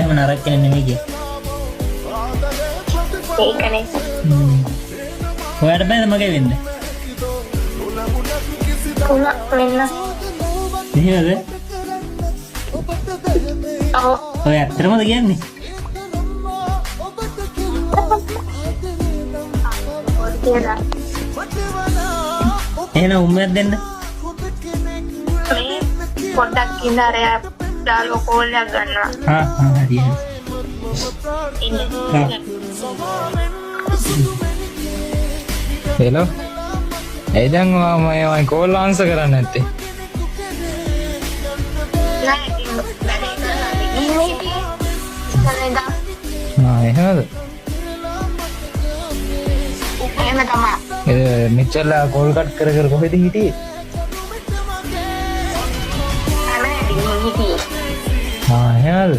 එහෙම නරක කෙනෙක් නෙමෙයි කිය. ඒකනේ. ඔයාට බෑද මගේ වෙන්න? උනා වෙන්න. එහෙමද? ඔව්. ඔය ඇත්තටමද කියන්නේ? කියලා. එහෙනම් උම්මයක් දෙන්න. මේ පොඩ්ඩක් ඉඳලා දාලා කෝල් එකක් ගන්නවා. හරි. ඉන්නේ. හෙලෝ ඇයි දැන් මම කෝල් ආන්සර් කරන්නේ නැත්තේ? නෑ ඉතින් වැඩේ කරලා ඉන්නේ ඉතින්. එහෙමද? එහෙම තමයි. මෙච්චරලා කෝල් කට් කර කර කොහෙද හිටියේ? අනේ ඉතින් හිටියේ. එහෙමද?